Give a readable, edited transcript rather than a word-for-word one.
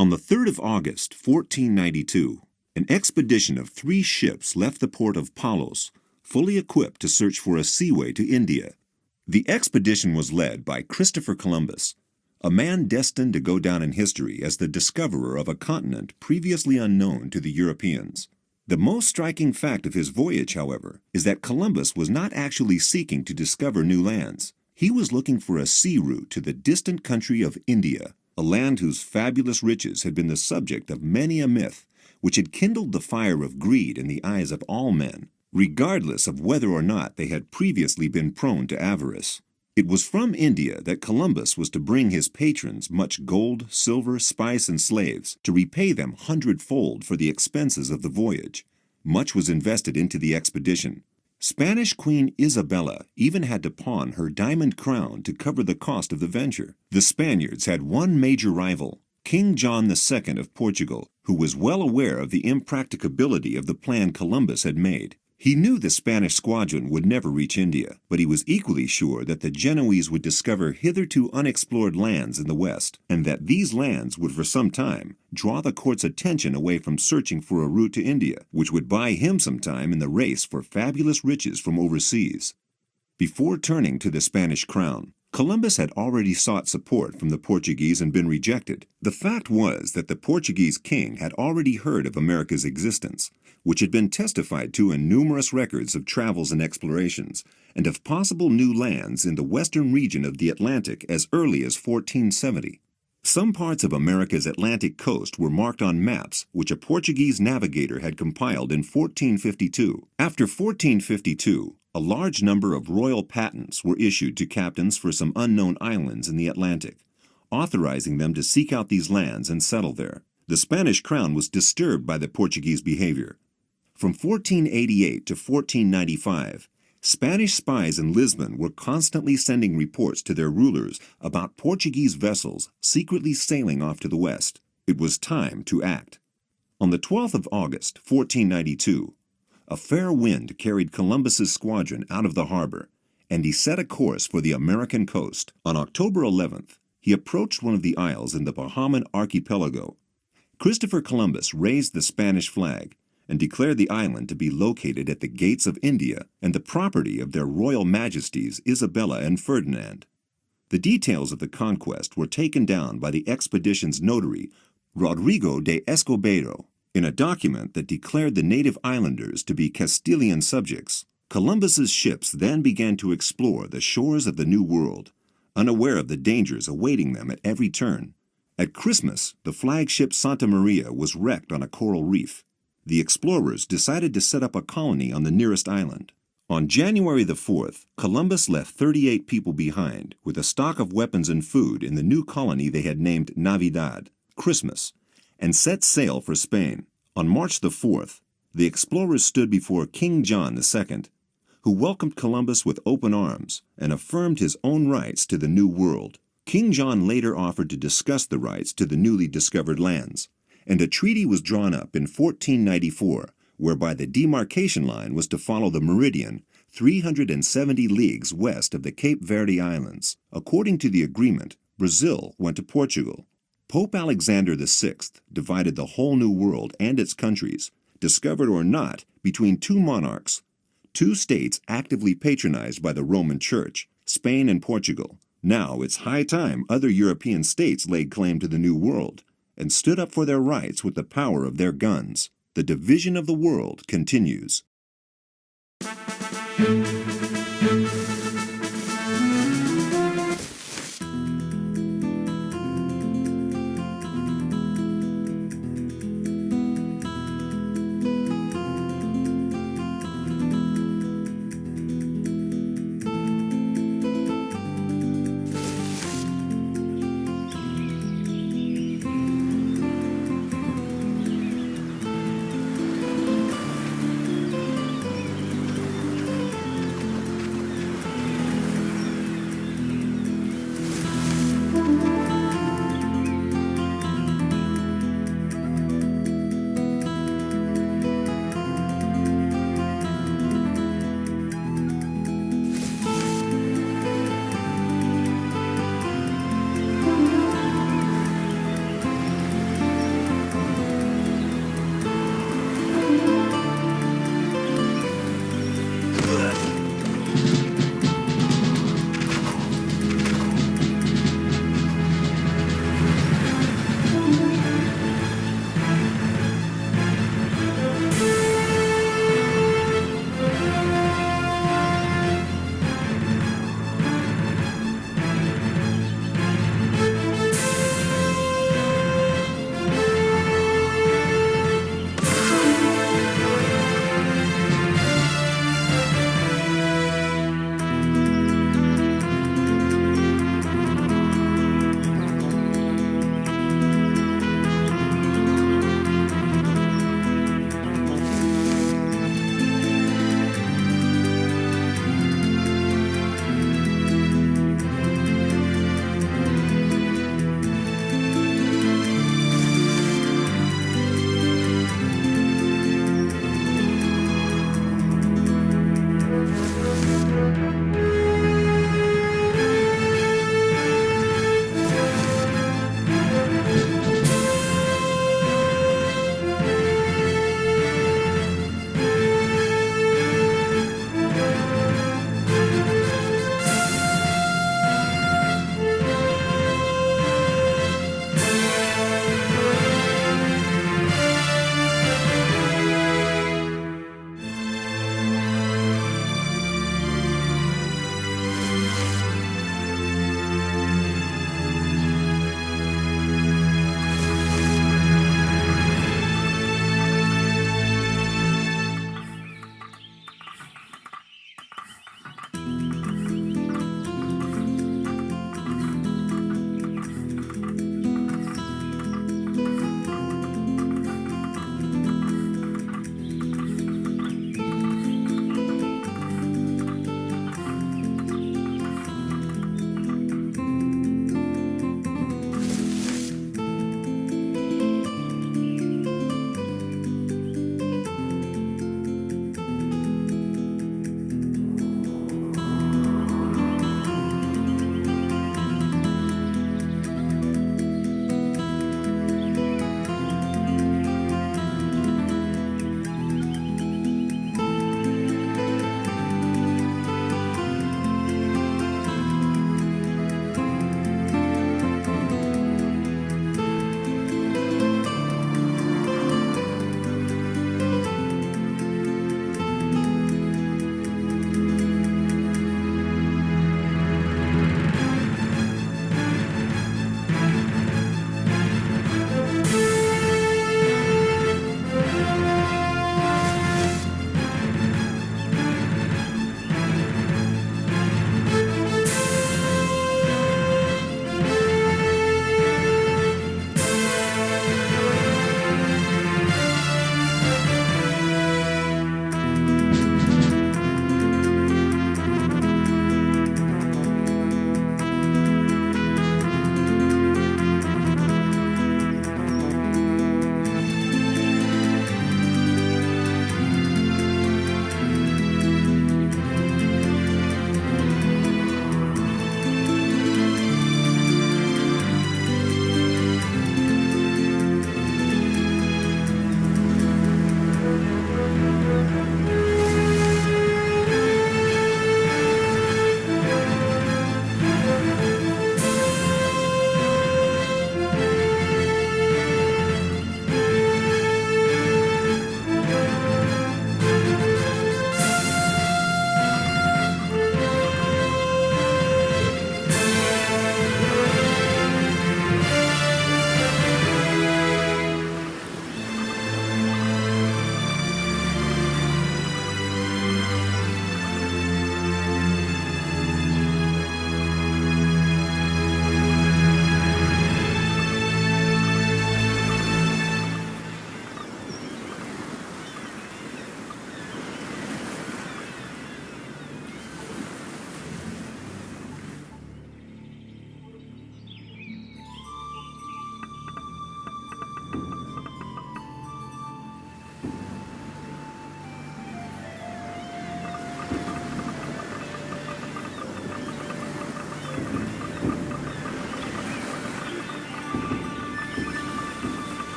On the 3rd of August, 1492, an expedition of 3 ships left the port of Palos, fully equipped to search for a seaway to India. The expedition was led by Christopher Columbus, a man destined to go down in history as the discoverer of a continent previously unknown to the Europeans. The most striking fact of his voyage, however, is that Columbus was not actually seeking to discover new lands. He was looking for a sea route to the distant country of India, a land whose fabulous riches had been the subject of many a myth, which had kindled the fire of greed in the eyes of all men, regardless of whether or not they had previously been prone to avarice. It was from India that Columbus was to bring his patrons much gold, silver, spice, and slaves to repay them hundredfold for the expenses of the voyage. Much was invested into the expedition. Spanish Queen Isabella even had to pawn her diamond crown to cover the cost of the venture. The Spaniards had one major rival, King John II of Portugal, who was well aware of the impracticability of the plan Columbus had made. He knew the Spanish squadron would never reach India, but he was equally sure that the Genoese would discover hitherto unexplored lands in the west, and that these lands would for some time draw the court's attention away from searching for a route to India, which would buy him some time in the race for fabulous riches from overseas. Before turning to the Spanish crown, Columbus had already sought support from the Portuguese and been rejected. The fact was that the Portuguese king had already heard of America's existence, which had been testified to in numerous records of travels and explorations, and of possible new lands in the western region of the Atlantic as early as 1470. Some parts of America's Atlantic coast were marked on maps which a Portuguese navigator had compiled in 1452. After 1452, a large number of royal patents were issued to captains for some unknown islands in the Atlantic, authorizing them to seek out these lands and settle there. The Spanish crown was disturbed by the Portuguese behavior. From 1488 to 1495, Spanish spies in Lisbon were constantly sending reports to their rulers about Portuguese vessels secretly sailing off to the west. It was time to act. On the 12th of August, 1492, a fair wind carried Columbus's squadron out of the harbor, and he set a course for the American coast. On October 11th, he approached one of the isles in the Bahaman archipelago. Christopher Columbus raised the Spanish flag and declared the island to be located at the gates of India and the property of their royal majesties Isabella and Ferdinand. The details of the conquest were taken down by the expedition's notary, Rodrigo de Escobedo, in a document that declared the native islanders to be Castilian subjects. Columbus's ships then began to explore the shores of the New World, unaware of the dangers awaiting them at every turn. At Christmas, the flagship Santa Maria was wrecked on a coral reef. The explorers decided to set up a colony on the nearest island. On January the 4th, Columbus left 38 people behind with a stock of weapons and food in the new colony they had named Navidad, Christmas, and set sail for Spain. On March the 4th, the explorers stood before King John II, who welcomed Columbus with open arms and affirmed his own rights to the New World. King John later offered to discuss the rights to the newly discovered lands, and a treaty was drawn up in 1494, whereby the demarcation line was to follow the meridian 370 leagues west of the Cape Verde Islands. According to the agreement, Brazil went to Portugal. Pope Alexander VI divided the whole New World and its countries, discovered or not, between 2 monarchs, 2 states actively patronized by the Roman Church, Spain and Portugal. Now it's high time other European states laid claim to the New World and stood up for their rights with the power of their guns. The division of the world continues.